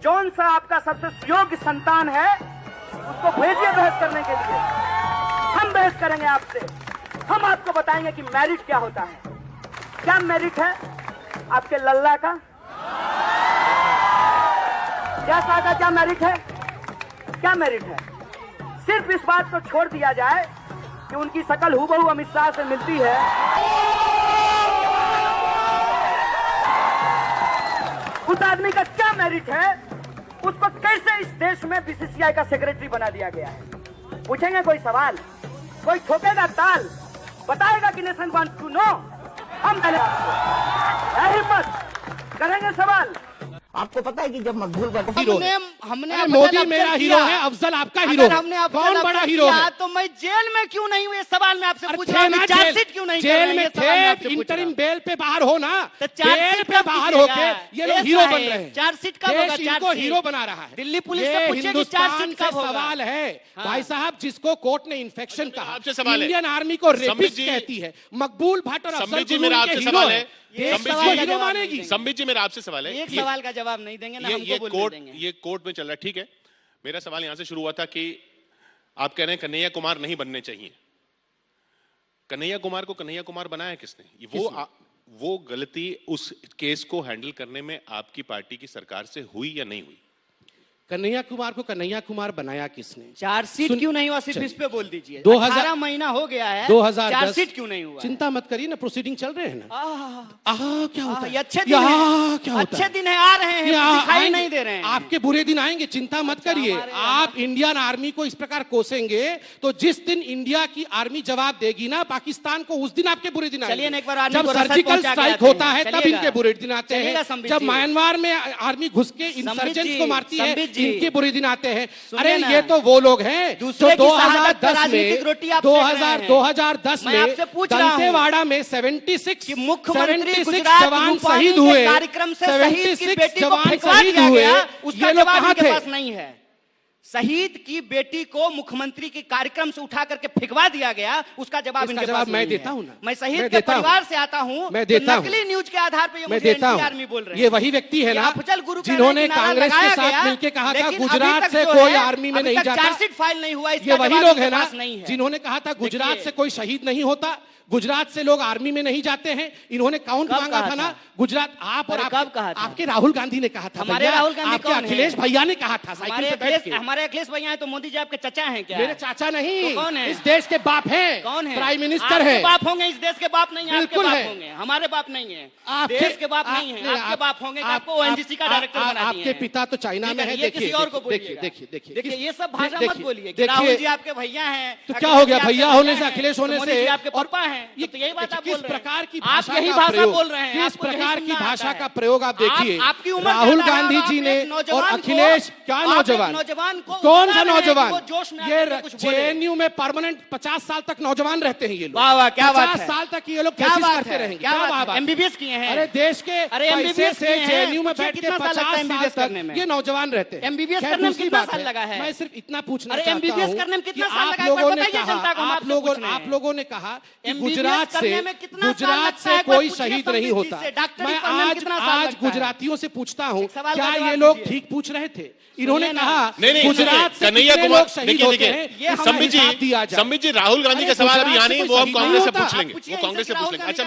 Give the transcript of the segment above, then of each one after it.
जौन सा आपका सबसे योग्य संतान है उसको भेजिए बहस करने के लिए। हम बहस करेंगे आपसे, हम आपको बताएंगे कि मेरिट क्या होता है। क्या मेरिट है आपके लल्ला का, जैसा का क्या मेरिट है? क्या मेरिट है? सिर्फ इस बात को छोड़ दिया जाए कि उनकी शकल हूबहू अमित शाह से मिलती है। उस आदमी का क्या मेरिट है? उसको कैसे इस देश में बीसीसीआई का सेक्रेटरी बना दिया गया है? पूछेंगे कोई सवाल, कोई ठोकेगा ताल, बताएगा कि नेशन वांट्स टू नो। हम हिम्मत करेंगे सवाल। आपको पता है कि जब मकबूल हमने मोदी मेरा हीरो है, अफजल आपका हीरो है, कौन बड़ा हीरो है? तो मैं जेल में क्यों नहीं हूँ? ये सवाल मैं आपसे पूछ रहा हूँ। चार्जशीट क्यों नहीं? जेल में थे, इंटरिम बेल पे बाहर हो ना, बेल पे बाहर होके ये लोग हीरो बन रहे हैं। चार्जशीट कब होगा? इनको हीरो बना रहा है दिल्ली पुलिस से पूछेगी चार्जशीट कब होगा? सवाल है भाई साहब, जिसको कोर्ट ने इन्फेक्शन कहा, इंडियन आर्मी को रेपिस्ट कहती है, मकबूल भट्ट और अफजल गुरु के हीरो है, हीरो मानेगी। संबित जी मेरा आपसे सवाल है, एक सवाल का जवाब नहीं देंगे ना, ये कोर्ट में चल रहा है, ठीक है। मेरा सवाल यहां से शुरू हुआ था कि आप कह रहे हैं कन्हैया कुमार नहीं बनने चाहिए। कन्हैया कुमार को कन्हैया कुमार बनाया किसने? वो गलती उस केस को हैंडल करने में आपकी पार्टी की सरकार से हुई या नहीं हुई? कन्हैया कुमार को कन्हैया कुमार बनाया किसने? चार्जशीट क्यों नहीं हुआ? सिर्फ इस पे बोल दीजिए। 18 महीना हो गया है, 2010 चार्जशीट क्यों नहीं हुआ? चिंता मत करिए ना, प्रोसीडिंग चल रहे हैं ना। क्या होता है? अच्छे दिन है, क्या होता अच्छे दिन है, आ रहे हैं, दिखाई नहीं दे रहे हैं। आपके बुरे दिन आएंगे, चिंता मत करिए। आप इंडियन आर्मी को इस प्रकार कोसेंगे तो जिस दिन इंडिया की आर्मी जवाब देगी ना पाकिस्तान को, उस दिन आपके बुरे दिन आएंगे। जब सर्जिकल स्ट्राइक होता है तब इनके बुरे दिन आते हैं। जब म्यांमार में आर्मी घुस के इंसर्जेंट्स को मारती है, इनके बुरे दिन हैं। अरे ये तो वो लोग हैं जो 2010 में दंतेवाड़ा में 76 मुख्यमंत्री जवान शहीद हुए, कार्यक्रम से शहीद की बेटी को जवान फेंकवा शहीद दिया हुए, गया, उसका ये लोग जवाब कहां इनके थे? पास नहीं है। शहीद की बेटी को मुख्यमंत्री के कार्यक्रम से उठा करके फेंकवा दिया गया, उसका जवाब इनके पास मैं देता हूं ना। मैं शहीद के परिवार से आता हूं, मैं देता हूं। नकली न्यूज के आधार पर मैं देता हूं। आर्मी बोल रहे हैं। ये वही व्यक्ति है ना अफजल गुरु जिन्होंने कांग्रेस के साथ मिलकर कहा था गुजरात से कोई आर्मी में नहीं जाता। चार्जशीट फाइल नहीं हुआ, ये वही लोग है ना जिन्होंने कहा था गुजरात से कोई शहीद नहीं होता, गुजरात से लोग आर्मी में नहीं जाते हैं। इन्होंने काउंट मांगा था ना गुजरात। आप और आपके राहुल गांधी ने कहा था, हमारे राहुल गांधी आपके अखिलेश भैया ने कहा था। हमारे अखिलेश भैया है तो मोदी जी आपके चाचा हैं क्या? मेरे चाचा नहीं, तो कौन है? इस देश के बाप हैं। कौन है? प्राइम मिनिस्टर है। बाप होंगे, इस देश के बाप नहीं है। बिल्कुल है, होंगे, हमारे बाप नहीं है, आपके देश के बाप नहीं है। आपके बाप होंगे, आपको ओएनजीसी का डायरेक्टर बना दिए। आपके पिता तो चाइना में है। किसी और को देखिए देखिए देखिए, ये सब भाषा मत बोलिए। राहुल जी आपके भैया हैं तो क्या हो गया? भैया होने से, अखिलेश होने से आपके पापा हैं, तो यही बात आप किस प्रकार की आप यही भाषा बोल रहे हैं। किस प्रकार की भाषा का प्रयोग आप देखिए। आपकी उम्र राहुल गांधी जी ने और अखिलेश, क्या नौजवान, कौन सा नौजवान? ये जेएनयू में परमानेंट 50 साल तक नौजवान रहते हैं ये लोग। 50 साल तक ये लोग कैसे करते रहेंगे? क्या बात? एमबीबीएस किए हैं। अरे देश के पैसे से जेएनयू में बैठ के 50 साल तक ये नौजवान रहते हैं। एमबीबीएस करने में कितना साल लगा है? मैं सिर्फ इतना पूछना चाहता हूँ, एमबीबीएस करने में कितना साल लगा है? आप लोगों ने कहा कि गुजरात से कोई शहीद नहीं होता। मैं आज गुजरातियों से पूछता हूँ, क्या ये लोग ठीक पूछ रहे थे? इन्होंने कहा गुजरात से कितने लोग शहीद होते हैं? संबित जी, राहुल गांधी का सवाल अभी यहाँ नहीं, वो हम कांग्रेस से पूछ लेंगे। वो कांग्रेस से पूछ लेंगे। अच्छा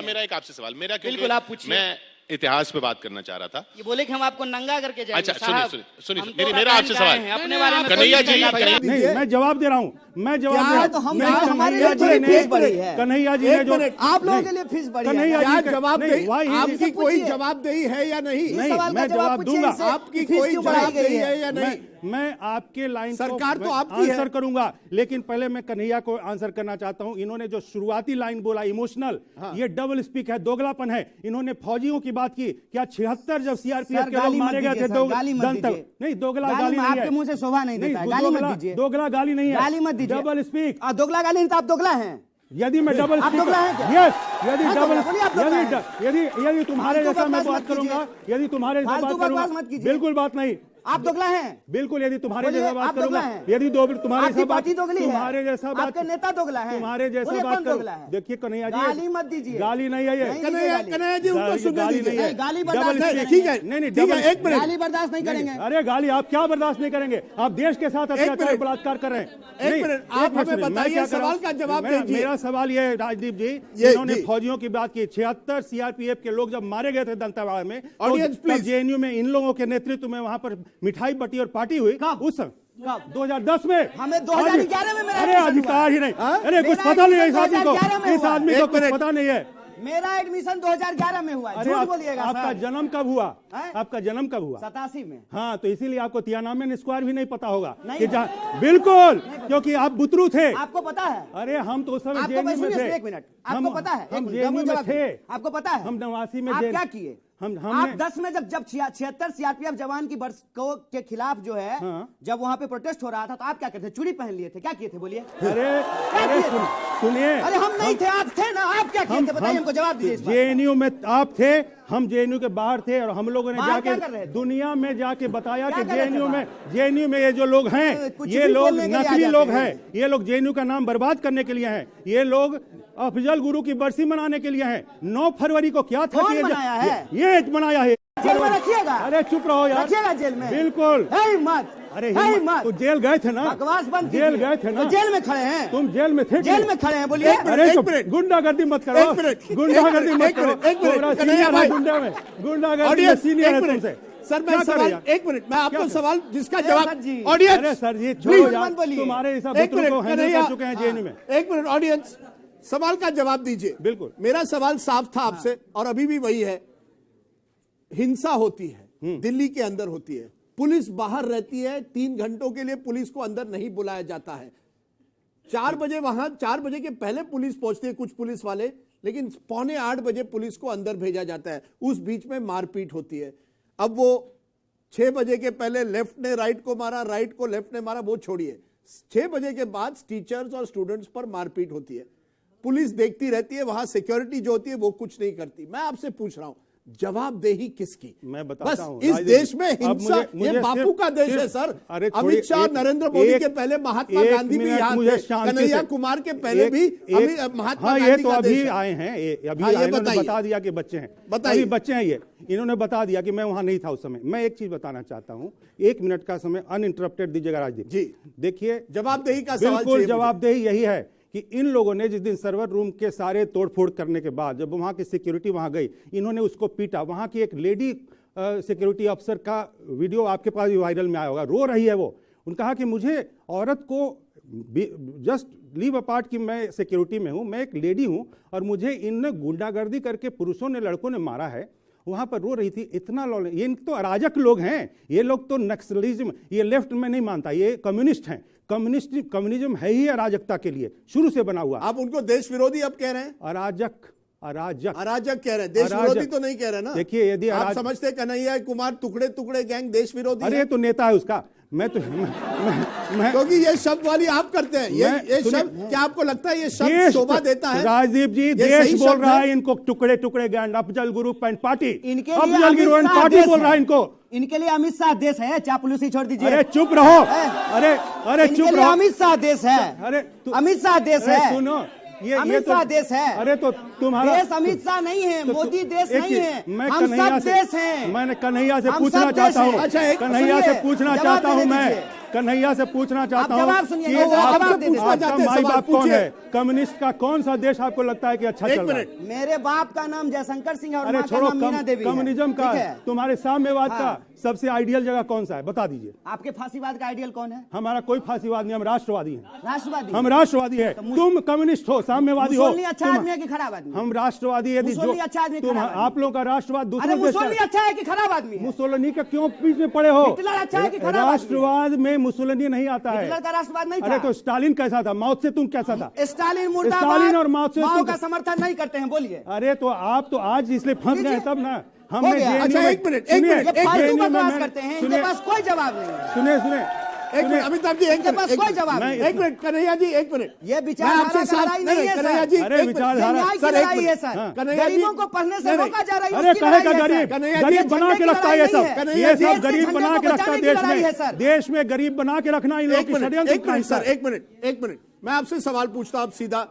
मेरा एक आपसे सवाल, मेरा बिल्कुल आप पूछिए। मैं इतिहास पे बात करना चाह रहा था। ये बोले कि हम आपको नंगा करके जाएंगे। अच्छा सुनिए, मेरा आपसे सवाल अपने बारे में कन्हैया जी, नहीं, मैं जवाब दे रहा हूँ, मैं जवाब दे रहा हूँ। तो हमारे लिए थोड़ी फीस बढ़ी है। कन्हैया जी ने जो आप लोगों के लिए फीस बढ़ी है। कन्हैया जी जवाबदेही आपकी कोई जवाबदेही है या नहीं? नहीं, मैं जवाब दूंगा। आपकी कोई जवाबदेही है या नहीं? मैं आपके लाइन सरकार तो आपकी है। आंसर करूंगा, लेकिन पहले मैं कन्हैया को आंसर करना चाहता हूं। इन्होंने जो शुरुआती लाइन बोला इमोशनल, ये डबल स्पीक है, दोगलापन है। इन्होंने फौजियों की बात की, क्या 76 जब सीआरपीएफ के लोग मारे गए थे नहीं, दोगला गाली नहीं है। आपके मुंह से शोभा नहीं देता है, गाली मत दीजिए। दोगला गाली नहीं है, गाली मत दीजिए। Double speak. दोगला गाली नहीं तो आप दोगला हैं। यदि मैं डबल आप दोगला हैं क्या? यस यदि हाँ, डबल बोलिए आप लोग क्या है? यदि तुम्हारे फालतू जैसा मैं बकवास बात मत करूंगा, यदि तुम्हारे जैसा फालतू बात बकवास करूंगा, मत कीजिए। बिल्कुल बात नहीं, आप दोगला हैं। बिल्कुल यदि तुम्हारे बोलिए, जैसा बात आप दोगला करूंगा, हैं। यदि तुम्हारे आपकी जैसा बात, पार्टी दोगली है। तुम्हारे जैसा बात, आपके नेता दोगला है। तुम्हारे जैसा बोलिए, बात कौन करूं, दोगला है? देखिए कन्हैया जी, गाली मत दीजिए। गाली नहीं है ये, नहीं कन्हैया गाली। कन्हैया जी उनको सुनने गाली दीजिए। नहीं है, गाली डबल बर्दाश्त नहीं स्पीक। ठीक है, नहीं नहीं, ठीक डबल है, एक मिनट। गाली बर्दाश्त नहीं करेंगे। अरे गाली आप क्या बर्दाश्त नहीं करेंगे? आप देश के साथ अत्याचार मिनट। बलात्कार कर रहे हैं। एक नहीं, मिनट, आप हमें सुनिए, मैं बताइए, क्या कर रहा हूं? सवाल का जवाब मेरा- दीजिए। मेरा सवाल ये है राजदीप जी, ये इन्होंने जी। फौजियों की बात की, 76 सीआरपीएफ के लोग जब मारे गए थे दंतेवाड़ा में, Audience, please. जेएनयू में इन लोगों के नेतृत्व में वहां पर मिठाई बटी और पार्टी हुई। कब? उस समय कब? 2010 में। हमें 2011 में मेरा अरे एडमिशन अधिकार ही नहीं, हाँ? अरे कुछ मेरा पता नहीं है इस एडमिशन आदमी को, 2011 में इस हुआ। आदमी को एक कुछ मिनट। पता नहीं है। मेरा एडमिशन 2011 में हुआ। अरे झूठ बोलिएगा आपका सर। जन्म कब हुआ? हैं? आपका जन्म कब हुआ? 87 में। हाँ, तो इसीलिए आपको तियानामेन स्क्वायर भी नहीं पता होगा नहीं कि पता। बिल्कुल, क्योंकि आप बुतरू थे। आपको पता है? अरे हम तो उस समय आपको जेएनयू में सुनिए, थे। एक मिनट, आपको पता है? हम एक मिनट, जेएनयू में जवाब थे। दीजिए। आपको पता है? हम 89 में आप जेल- क्या किए? हमने आप 10 में जब 76 सीआरपीएफ जवान की वर्ष को के खिलाफ जो है, हाँ। जब वहां पे प्रोटेस्ट हो रहा था, तो आप क्या करते थे? चूड़ी पहन लिए थे? क्या किए थे बोलिए? अरे अरे सुनिए, अरे हम नहीं थे, आप थे ना। आप क्या किए थे बताइए, हमको जवाब दीजिए इस बात का। जेएनयू में आप थे, हम जेएनयू के बाहर थे, और हम लोगों ने बाहर क्या कर जाके रहे थे? दुनिया में जाके बताया क्या कि कर रहे थे जेएनयू में ये जो लोग हैं, कुछ ये भी लोग बोलने के लिए आ नकली जाते लोग हैं। हैं, ये लोग जेएनयू का नाम बर्बाद करने के लिए हैं, ये लोग अफजल गुरु की बरसी मनाने के लिए हैं। 9 फरवरी को क्या था? कौन कि बनाया है? ये बनाया है। जेल में रखिएगा। अरे चुप रहो यार, रखिएगा जेल में। बिल्कुल। है मत। अरे है हिम्मत, मत। तो जेल गए थे ना? बकवास बंद जेल कीजिए। गए थे ना? तो जेल में खड़े हैं। तुम जेल में थे? जेल में खड़े हैं, बोलिए। अरे एक तो मिनट। गुंडागर्दी मत करो, एक मिनट। गुंडागर्दी मत एक करो। मिनट, एक मिनट। तुम्हारा कन्हैया सीनियर है भाई। गुंडा में, गुंडागर्दी में ऑडियंस, सीनियर है एक मिनट। तुमसे। सर मैं क्या कर रहे सवाल, हैं? एक मिनट, मैं आपको क्या? सवाल जिसका सर जवाब, जी। ऑडियंस, अरे सर जी प्लीज छोड़ो मत यार, बोलिए। तुम्हारे ऐसा एक बुतरू मिनट, को हैंडल कन्हैया, कर चुके हैं जेएनयू में। एक मिनट ऑडियंस, सवाल का जवाब दीजिए। बिल्कुल। मेरा सवाल साफ था आपसे, और अभी भी वही है। हिंसा होती है, दिल्ली के अंदर होती है, पुलिस बाहर रहती है, 3 घंटों के लिए पुलिस को अंदर नहीं बुलाया जाता है। 4 बजे वहां, 4 बजे के पहले पुलिस पहुंचती है, कुछ पुलिस वाले, लेकिन 7:45 बजे पुलिस को अंदर भेजा जाता है। उस बीच में मारपीट होती है। अब वो 6 बजे के पहले लेफ्ट ने राइट को मारा, राइट को लेफ्ट ने मारा, वो छोड़िए। 6 बजे के बाद टीचर्स और स्टूडेंट्स पर मारपीट होती है। पुलिस देखती रहती है, वहां सिक्योरिटी जो होती है वो कुछ नहीं करती। मैं आपसे पूछ रहा हूं, जवाबदेही किसकी? मैं बताता बस हूं, इस राजदीप देश में अब हिंसा, मुझे ये बापू सिर्फ- का देश है सिर्फ- सर। अरे छोड़िए, अमित शाह, एक- नरेंद्र मोदी एक- के पहले महात्मा एक गांधी भी मिनट यहाँ मुझे थे, शांति कन्हैया से- कुमार के पहले भी महात्मा हाँ, ये गांधी तो का अभी देश है। आए हैं, अभी हाँ, ये आए, इन्होंने बताइए। बता दिया कि बच्चे हैं, बताइए। अभी बच्चे हैं। ये इन्होंने बता दिया कि मैं वहां नहीं था उस समय। मैं एक चीज बताना चाहता हूं, 1 मिनट का समय अनइंटरप्टेड दीजिएगा राजदीप जी। देखिए, जवाबदेही का सवाल बिल्कुल चाहिए मुझे। जवाबदेही यही है कि इन लोगों ने जिस दिन सर्वर रूम के सारे तोड़फोड़ करने के बाद, जब वहां की सिक्योरिटी वहां गई, इन्होंने उसको पीटा। वहां की एक लेडी सिक्योरिटी अफसर का वीडियो आपके पास भी वायरल में आया होगा, रो रही है वो। उन्होंने कहा कि मुझे औरत को जस्ट लीव अपार्ट कि मैं सिक्योरिटी में हूं, मैं एक लेडी हूं, और मुझे इनने गुंडागर्दी करके पुरुषों ने, लड़कों ने मारा है। वहां पर रो रही थी। इतना ये तो अराजक लोग हैं, ये लोग तो नक्सलिज्म, ये लेफ्ट में नहीं मानता, ये कम्युनिस्ट हैं। कम्युनिज्म है ही अराजकता के लिए शुरू से बना हुआ। आप उनको देश विरोधी अब कह रहे हैं? अराजक कह रहे हैं, देश विरोधी तो नहीं कह रहे ना। देखिए, यदि आप समझते कन्हैया कुमार टुकड़े टुकड़े गैंग देश विरोधी अरे है? तो नेता है उसका। मैं क्योंकि ये शब्द वाली आप करते हैं, ये शब्द, क्या आपको लगता है ये शब्द शोभा देता है? राजदीप जी, देश बोल रहा है इनको, टुकड़े टुकड़े gang, Afzal Guru and party, इनके अफजल गुरु एंड पार्टी बोल रहा है इनको। इनके लिए अमित शाह देश है, चापलूसी छोड़ दीजिए। अरे चुप रहो, अरे चुप रहो। अमित शाह देश है, अरे अमित शाह देश है। सुनो, ये अमित शाह देश है। अरे तो तुम्हारा देश अमित शाह नहीं है, मोदी देश नहीं है, मैं हम कन्हैया सब देश हैं। मैंने कन्हैया से हम पूछना सब चाहता देश हूँ, हैं। अच्छा, कन्हैया से सुनिए, पूछना जवाब चाहता हूँ, देने मैं दीजिए। कन्हैया से पूछना चाहता हूँ जवाब सुनिए, कि वो जवाब आपका दे दीजिए। माई बाप कौन पूछिए। है? कम्युनिस्ट का कौन सा देश आपको लगता है कि अच्छा चल रहा है? मेरे बाप का नाम जयशंकर सिंह और अरे माँ का छोड़ो, नाम मीना देवी है। कम्युनिज्म का, ठीक है? तुम्हारे साम्यवाद हाँ। का सबसे आइडियल जगह कौन सा है, बता दीजिए। आपके फांसीवाद का आइडियल कौन है? हमारा कोई फांसीवाद नहीं, हम राष्ट्रवादी हैं। राष्ट्रवादी। हम राष्ट्रवादी है, तुम कम्युनिस्ट हो, साम्यवादी हो। मुसोलिनी अच्छा आदमी है कि खराब आदमी? हम राष्ट्रवादी। यदि मुसोलिनी अच्छा आदमी, तुम, खराब आदमी? आप लोगों का राष्ट्रवाद अरे दूसरे देश मुसोलिनी का। अच्छा है कि खराब आदमी है? मुसोलिनी का क्यों बीच में पड़े हो? हिटलर अच्छा है कि खराब आदमी है? राष्ट्रवाद में मुसोलिनी नहीं आता है। हिटलर का राष्ट्रवाद नहीं अरे था। तो स्टालिन कैसा था? माओ से तुम कैसा था? स्टालिन मुर्दाबाद। स्टालिन और माओ से माओ का समर्थन नहीं करते हैं, बोलिए। अरे तो आप तो आज इसलिए फंस गए तब ना। हमने हो गया। जेएनयू अच्छा, में- एक मिनट, सुनिए, ये फालतू जेएनयू में बकवास मैंने- करते हैं, इनके सुनिए, पास कोई जवाब नहीं है। सुनिए एक मिनट अमिताभ जी, इनके पास कोई जवाब नहीं। एक मिनट कन्हैया जी, एक मिनट। ये विचारधारा का लड़ाई नहीं है कन्हैया जी, अरे विचारधारा न्याय की लड़ाई है सर। कन्हैया जी, गरीबों को पढ़ने से रोका जा रहा है, अरे उसकी कहे लड़ाई का है, गरीब सर। गरीब बना के रखता है ये सब, ये सब गरीब झंडे बना को के रखता है बचाने की लड़ाई है, सर। देश में गरीब बना के रखना इन लोगों की षड्यंत्र एक मिनट सर, एक मिनट मैं आपसे सवाल पूछता हूं, आप सीधा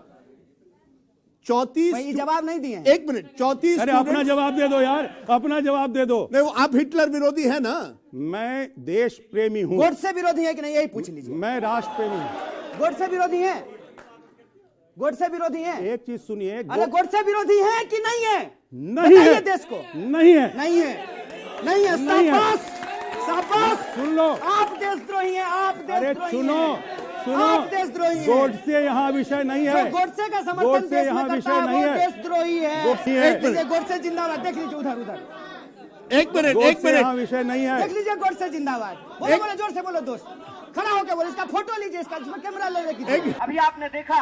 34 भाई जवाब नहीं दिए। एक मिनट 34 अरे अपना जवाब दे दो यार, अपना जवाब दे दो। नहीं, वो आप हिटलर विरोधी है ना? मैं देश प्रेमी हूँ। गोडसे विरोधी है कि नहीं, यही पूछ लीजिए। मैं राष्ट्र प्रेमी हूँ। गोडसे विरोधी है, गोडसे विरोधी है। एक चीज सुनिए, अरे गोडसे विरोधी है कि नहीं है? नहीं है बताइए देश को। नहीं है, नहीं है, नहीं है। नहीं है। शाबाश, शाबाश। सुन लो, आप देशद्रोही हैं, आप अरे देशद्रोही सुनो हैं। सुनो, आप देशद्रोही हैं। गोडसे यहाँ विषय नहीं है, जो गोडसे का समर्थन गोडसे देश यहाँ में करता विषय है नहीं वो है। देशद्रोही है। गोडसे है। देख लीजिए गोडसे जिंदाबाद, देख लीजिए उधर उधर, एक मिनट गोडसे यहाँ विषय नहीं है। देख लीजिए गोडसे जिंदाबाद। बोलो बोलो, जोर से बोलो दोस्त, खड़ा होकर बोलो, इसका फोटो लीजिए, इसका इसमें कैमरा ले लेके। अभी आपने देखा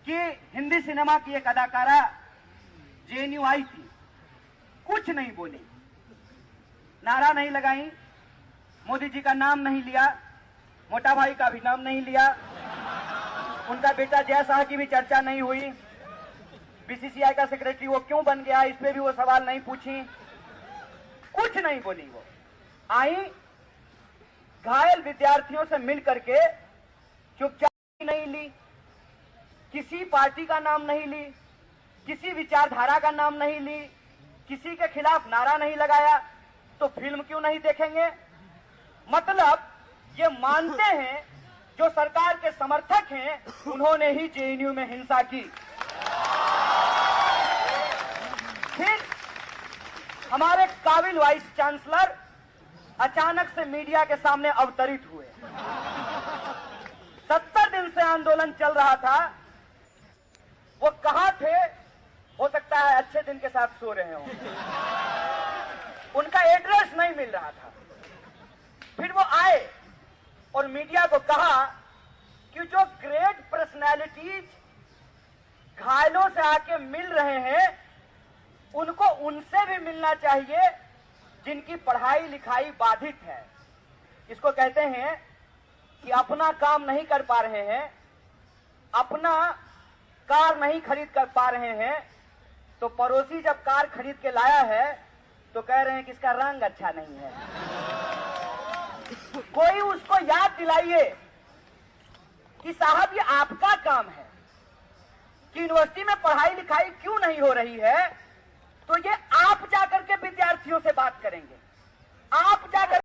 कि हिंदी सिनेमा की एक अदाकारा जेएनयू आई थी, कुछ नहीं बोली, नारा नहीं लगाई, मोदी जी का नाम नहीं लिया, मोटा भाई का भी नाम नहीं लिया, उनका बेटा जय शाह की भी चर्चा नहीं हुई, बीसीसीआई का सेक्रेटरी वो क्यों बन गया इस पे भी वो सवाल नहीं पूछी, कुछ नहीं बोली। वो आई, घायल विद्यार्थियों से मिल करके चुपचाप नहीं ली, किसी पार्टी का नाम नहीं ली, किसी विचारधारा का नाम नहीं ली, किसी के खिलाफ नारा नहीं लगाया, तो फिल्म क्यों नहीं देखेंगे? मतलब ये मानते हैं जो सरकार के समर्थक हैं उन्होंने ही जेएनयू में हिंसा की। फिर हमारे काबिल वाइस चांसलर अचानक से मीडिया के सामने अवतरित हुए। 70 दिन से आंदोलन चल रहा था, वो कहां थे? हो सकता है अच्छे दिन के साथ सो रहे हों, उनका एड्रेस नहीं मिल रहा था। फिर वो आए और मीडिया को कहा कि जो ग्रेट पर्सनालिटीज घायलों से आके मिल रहे हैं उनको उनसे भी मिलना चाहिए जिनकी पढ़ाई लिखाई बाधित है। इसको कहते हैं कि अपना काम नहीं कर पा रहे हैं, अपना कार नहीं खरीद कर पा रहे हैं, तो पड़ोसी जब कार खरीद के लाया है तो कह रहे हैं कि इसका रंग अच्छा नहीं है। कोई उसको याद दिलाइए कि साहब ये आपका काम है कि यूनिवर्सिटी में पढ़ाई लिखाई क्यों नहीं हो रही है, तो ये आप जाकर के विद्यार्थियों से बात करेंगे, आप जाकर